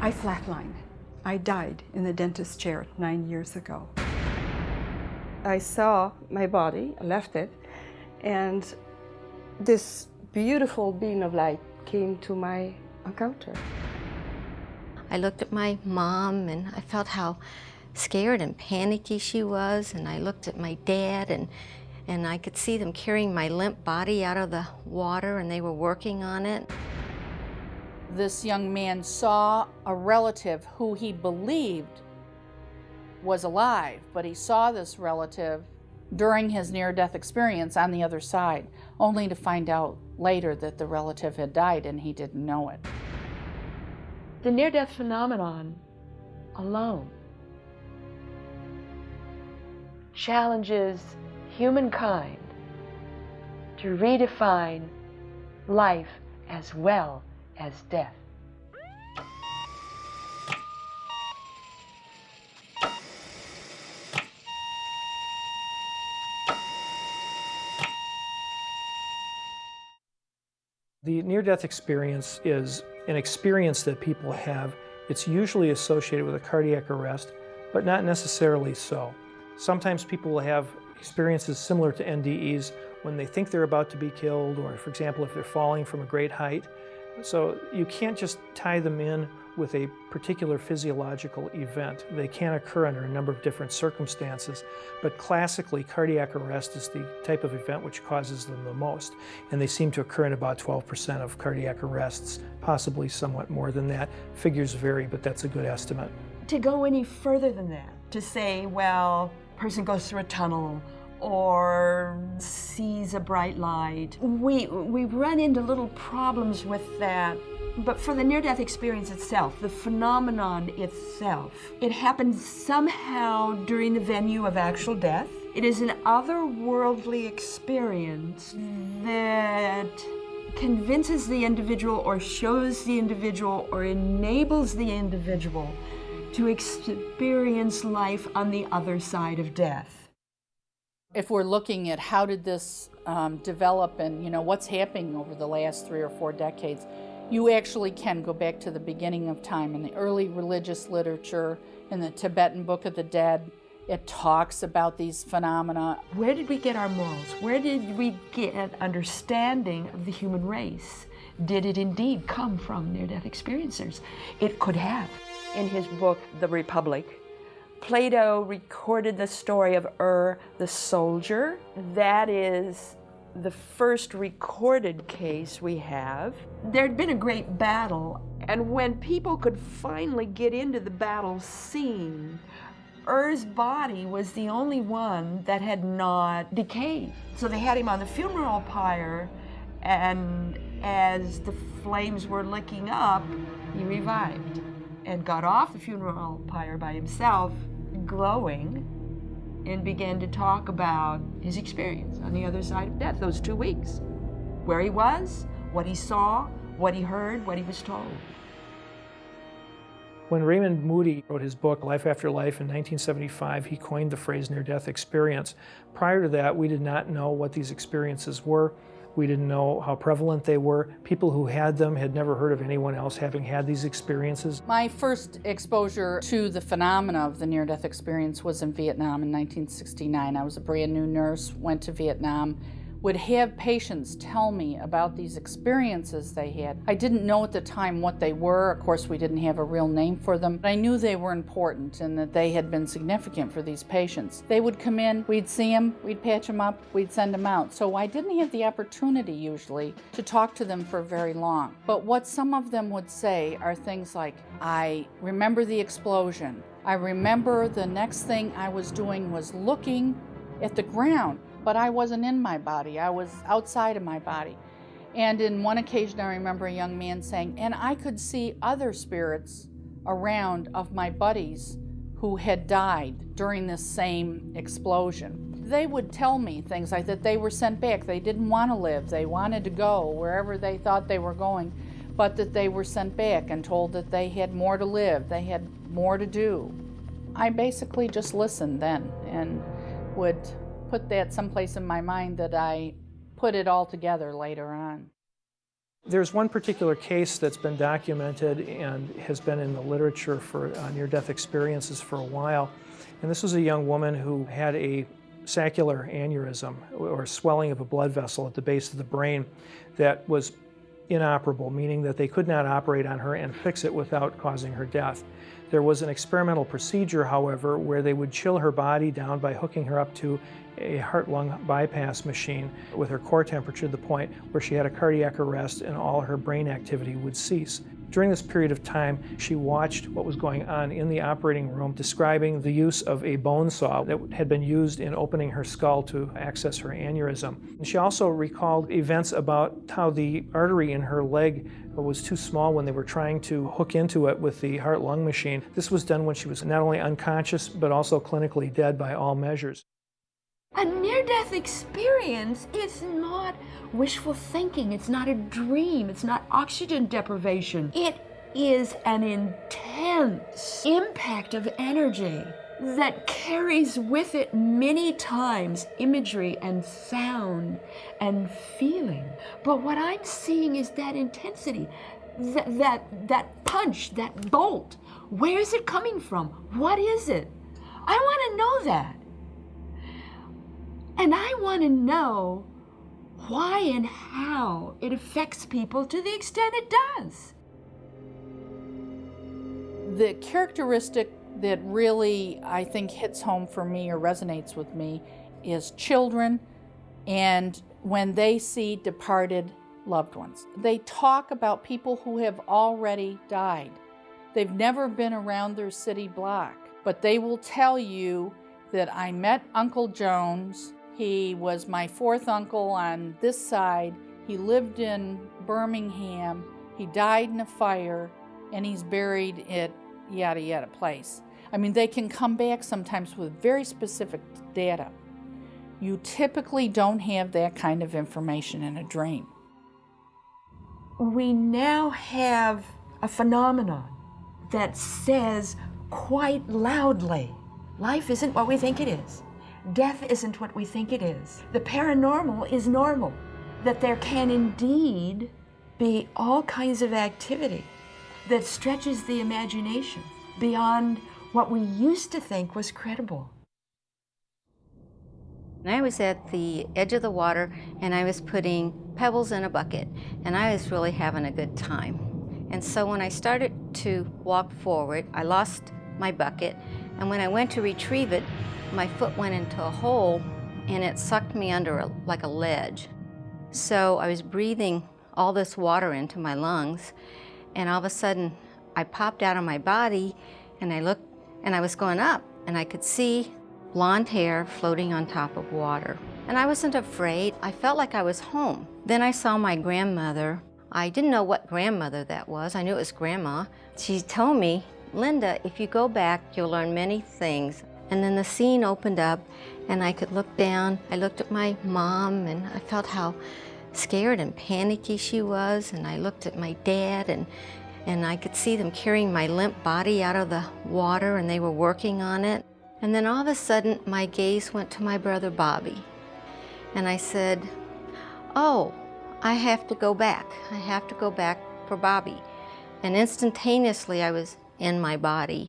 I flatlined. I died in the dentist chair 9 years ago. I saw my body, I left it, and this beautiful beam of light came to my encounter. I looked at my mom and I felt how scared and panicky she was, and I looked at my dad and I could see them carrying my limp body out of the water, and they were working on it. This young man saw a relative who he believed was alive, but he saw this relative during his near-death experience on the other side, only to find out later that the relative had died and he didn't know it. The near-death phenomenon alone challenges humankind to redefine life as well as death. The near-death experience is an experience that people have. It's usually associated with a cardiac arrest, but not necessarily so. Sometimes people will have experiences similar to NDEs when they think they're about to be killed, or for example, if they're falling from a great height. So you can't just tie them in with a particular physiological event. They can occur under a number of different circumstances, but classically cardiac arrest is the type of event which causes them the most, and they seem to occur in about 12% of cardiac arrests, possibly somewhat more than that. Figures vary, but that's a good estimate. To go any further than that, to say, well, a person goes through a tunnel or sees a bright light, we run into little problems with that. But for the near-death experience itself, the phenomenon itself, it happens somehow during the venue of actual death. It is an otherworldly experience that convinces the individual or shows the individual or enables the individual to experience life on the other side of death. If we're looking at how did this develop and what's happening over the last 3 or 4 decades, you actually can go back to the beginning of time. In the early religious literature, in the Tibetan Book of the Dead, it talks about these phenomena. Where did we get our morals? Where did we get understanding of the human race? Did it indeed come from near-death experiencers? It could have. In his book, The Republic, Plato recorded the story of the soldier. That is the first recorded case we have. There had been a great battle, and when people could finally get into the battle scene, body was the only one that had not decayed. So they had him on the funeral pyre, and as the flames were licking up, he revived and got off the funeral pyre by himself, glowing, and began to talk about his experience on the other side of death, those 2 weeks. Where he was, what he saw, what he heard, what he was told. When Raymond Moody wrote his book, Life After Life, in 1975, he coined the phrase near-death experience. Prior to that, we did not know what these experiences were. We didn't know how prevalent they were. People who had them had never heard of anyone else having had these experiences. My first exposure to the phenomena of the near-death experience was in Vietnam in 1969. I was a brand new nurse, went to Vietnam, would have patients tell me about these experiences they had. I didn't know at the time what they were. Of course, we didn't have a real name for them. But I knew they were important and that they had been significant for these patients. They would come in, we'd see them, we'd patch them up, we'd send them out. So I didn't have the opportunity usually to talk to them for very long. But what some of them would say are things like, I remember the explosion. I remember the next thing I was doing was looking at the ground. But I wasn't in my body, I was outside of my body. And in one occasion I remember a young man saying, and I could see other spirits around of my buddies who had died during this same explosion. They would tell me things like that they were sent back, they didn't want to live, they wanted to go wherever they thought they were going, but that they were sent back and told that they had more to live, they had more to do. I basically just listened then and would put that someplace in my mind that I put it all together later on. There's one particular case that's been documented and has been in the literature for near-death experiences for a while. And this was a young woman who had a saccular aneurysm, or swelling of a blood vessel at the base of the brain, that was inoperable, meaning that they could not operate on her and fix it without causing her death. There was an experimental procedure, however, where they would chill her body down by hooking her up to a heart-lung bypass machine with her core temperature to the point where she had a cardiac arrest and all her brain activity would cease. During this period of time, she watched what was going on in the operating room, describing the use of a bone saw that had been used in opening her skull to access her aneurysm. And she also recalled events about how the artery in her leg was too small when they were trying to hook into it with the heart-lung machine. This was done when she was not only unconscious, but also clinically dead by all measures. A near-death experience is not wishful thinking, it's not a dream, it's not oxygen deprivation. It is an intense impact of energy that carries with it many times imagery and sound and feeling. But what I'm seeing is that intensity, that punch, that bolt. Where is it coming from? What is it? I want to know that. And I want to know why and how it affects people to the extent it does. The characteristic that really, I think, hits home for me or resonates with me is children and when they see departed loved ones. They talk about people who have already died. They've never been around their city block, but they will tell you that I met Uncle Jones. He was my fourth uncle on this side. He lived in Birmingham. He died in a fire, and he's buried at yada yada place. I mean, they can come back sometimes with very specific data. You typically don't have that kind of information in a dream. We now have a phenomenon that says quite loudly, life isn't what we think it is. Death isn't what we think it is. The paranormal is normal. That there can indeed be all kinds of activity that stretches the imagination beyond what we used to think was credible. I was at the edge of the water and I was putting pebbles in a bucket and I was really having a good time. And so when I started to walk forward, I lost my bucket, and when I went to retrieve it, my foot went into a hole and it sucked me under like a ledge. So I was breathing all this water into my lungs, and all of a sudden I popped out of my body and I looked and I was going up and I could see blonde hair floating on top of water. And I wasn't afraid. I felt like I was home. Then I saw my grandmother. I didn't know what grandmother that was. I knew it was Grandma. She told me, "Linda, if you go back, you'll learn many things." And then the scene opened up and I could look down. I looked at my mom and I felt how scared and panicky she was. And I looked at my dad and I could see them carrying my limp body out of the water and they were working on it. And then all of a sudden my gaze went to my brother Bobby. And I said, "Oh, I have to go back. I have to go back for Bobby." And instantaneously I was in my body.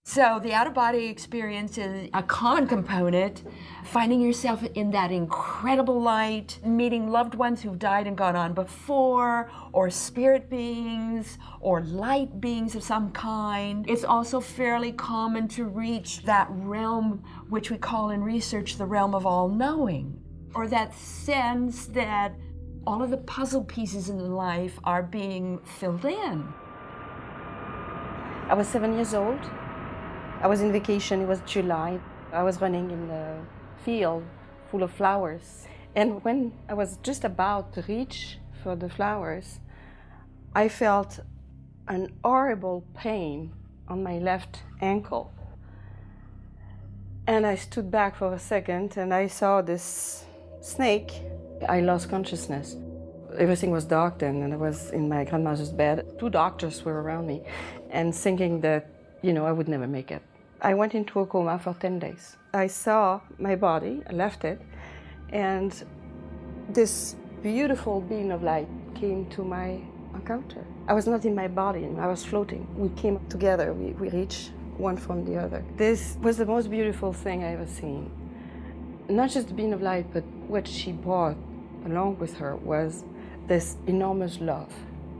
So the out-of-body experience is a con component, finding yourself in that incredible light, meeting loved ones who've died and gone on before, or spirit beings, or light beings of some kind. It's also fairly common to reach that realm, which we call in research the realm of all-knowing, or that sense that all of the puzzle pieces in life are being filled in. I was 7 years old. I was in vacation, it was July. I was running in a field full of flowers. And when I was just about to reach for the flowers, I felt an horrible pain on my left ankle. And I stood back for a second and I saw this snake. I lost consciousness. Everything was dark then, and I was in my grandmother's bed. 2 doctors were around me and thinking that, I would never make it. I went into a coma for 10 days. I saw my body, I left it, and this beautiful beam of light came to my encounter. I was not in my body, I was floating. We came together, we reached one from the other. This was the most beautiful thing I ever seen. Not just the being of light, but what she brought along with her was this enormous love.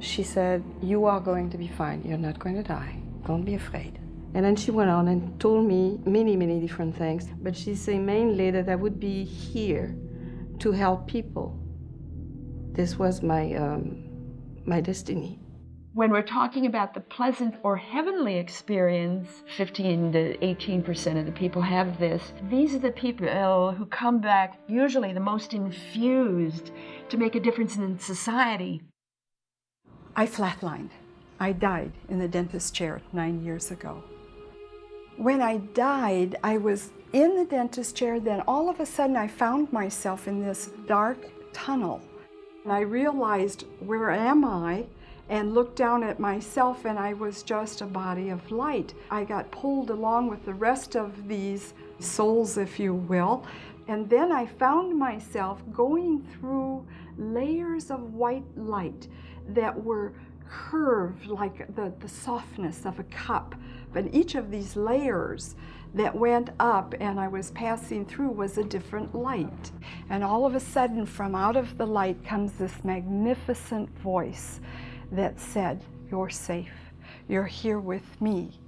She said, "You are going to be fine, you're not going to die, don't be afraid." And then she went on and told me many, many different things, but she said mainly that I would be here to help people. This was my destiny. When we're talking about the pleasant or heavenly experience, 15 to 18% of the people have this. These are the people who come back, usually the most infused, to make a difference in society. I flatlined. I died in the dentist chair 9 years ago. When I died, I was in the dentist chair, then all of a sudden I found myself in this dark tunnel. And I realized, where am I? And looked down at myself, and I was just a body of light. I got pulled along with the rest of these souls, if you will. And then I found myself going through layers of white light that were curved like the softness of a cup. But each of these layers that went up and I was passing through was a different light. And all of a sudden, from out of the light comes this magnificent voice that said, "You're safe. You're here with me.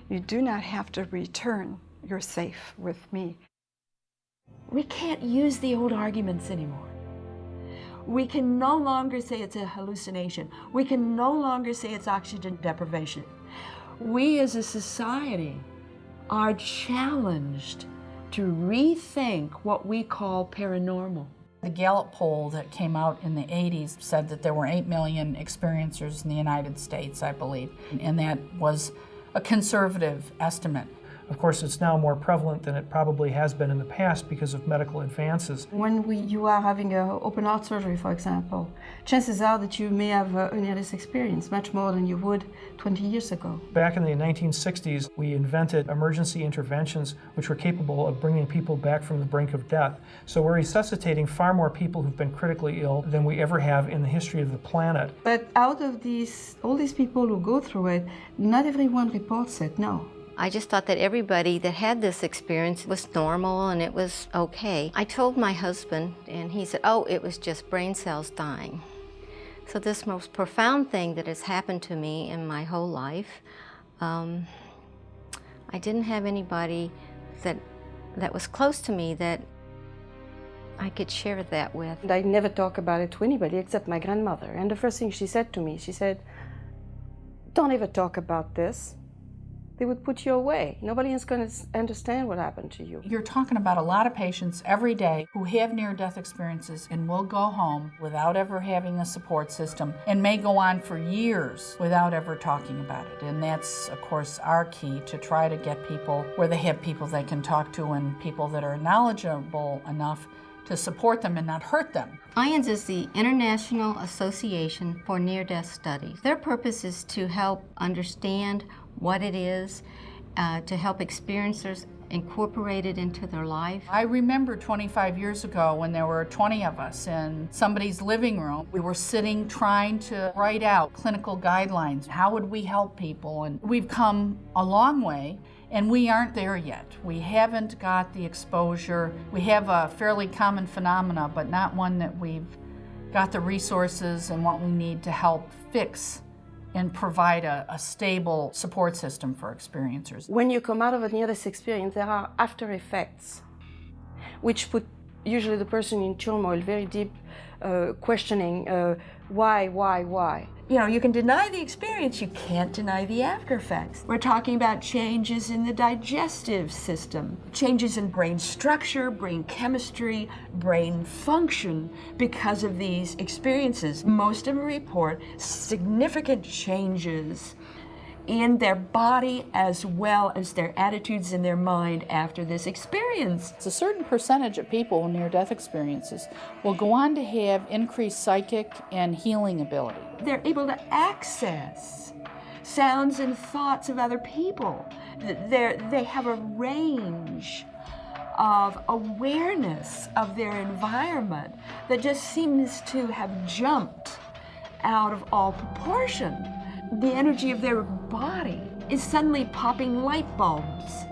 You do not have to return. You're safe with me." We can't use the old arguments anymore. We can no longer say it's a hallucination. We can no longer say it's oxygen deprivation. We as a society are challenged to rethink what we call paranormal. The Gallup poll that came out in the 80s said that there were 8 million experiencers in the United States, I believe, and that was a conservative estimate. Of course, it's now more prevalent than it probably has been in the past because of medical advances. When you are having an open heart surgery, for example, chances are that you may have a near-death experience, much more than you would 20 years ago. Back in the 1960s, we invented emergency interventions which were capable of bringing people back from the brink of death. So we're resuscitating far more people who've been critically ill than we ever have in the history of the planet. But out of all these people who go through it, not everyone reports it, no. I just thought that everybody that had this experience was normal and it was okay. I told my husband, and he said, "Oh, it was just brain cells dying." So this most profound thing that has happened to me in my whole life, I didn't have anybody that was close to me that I could share that with. And I never talk about it to anybody except my grandmother. And the first thing she said to me, she said, "Don't ever talk about this. They would put you away. Nobody is going to understand what happened to you." You're talking about a lot of patients every day who have near-death experiences and will go home without ever having a support system and may go on for years without ever talking about it. And that's, of course, our key, to try to get people where they have people they can talk to and people that are knowledgeable enough to support them and not hurt them. IANS is the International Association for Near-Death Studies. Their purpose is to help understand what it is, to help experiencers incorporate it into their life. I remember 25 years ago when there were 20 of us in somebody's living room. We were sitting trying to write out clinical guidelines. How would we help people? And we've come a long way, and we aren't there yet. We haven't got the exposure. We have a fairly common phenomena, but not one that we've got the resources and what we need to help fix and provide a stable support system for experiencers. When you come out of a near-death experience, there are after effects, which put usually the person in turmoil, very deep questioning, why? You know, you can deny the experience, you can't deny the after effects. We're talking about changes in the digestive system, changes in brain structure, brain chemistry, brain function because of these experiences. Most of them report significant changes in their body as well as their attitudes in their mind after this experience. It's a certain percentage of people with near-death experiences will go on to have increased psychic and healing ability. They're able to access sounds and thoughts of other people. They have a range of awareness of their environment that just seems to have jumped out of all proportion. The energy of their body is suddenly popping light bulbs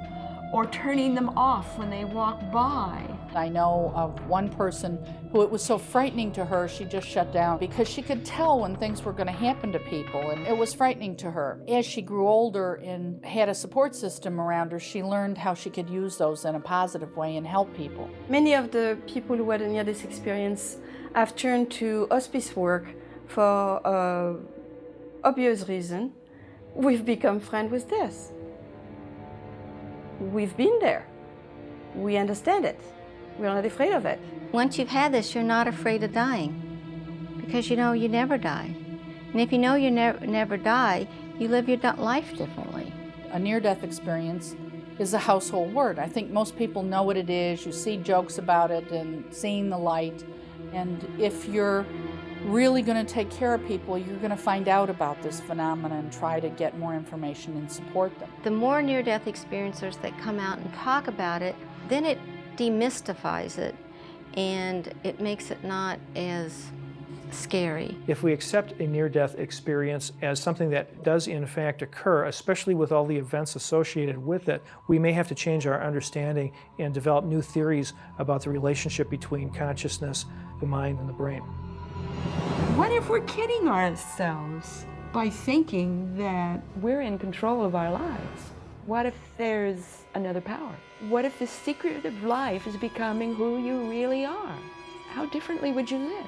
or turning them off when they walk by. I know of one person who it was so frightening to her, she just shut down because she could tell when things were going to happen to people, and it was frightening to her. As she grew older and had a support system around her, she learned how she could use those in a positive way and help people. Many of the people who had a near-death experience have turned to hospice work for obvious reason. We've become friends with this. We've been there. We understand it. We're not afraid of it. Once you've had this, you're not afraid of dying because you know you never die. And if you know you never die, you live your life differently. A near-death experience is a household word. I think most people know what it is. You see jokes about it and seeing the light. And if you're really going to take care of people, you're going to find out about this phenomenon and try to get more information and support them. The more near-death experiencers that come out and talk about it, then it demystifies it and it makes it not as scary. If we accept a near-death experience as something that does in fact occur, especially with all the events associated with it, we may have to change our understanding and develop new theories about the relationship between consciousness, the mind, and the brain. What if we're kidding ourselves by thinking that we're in control of our lives? What if there's another power? What if the secret of life is becoming who you really are? How differently would you live?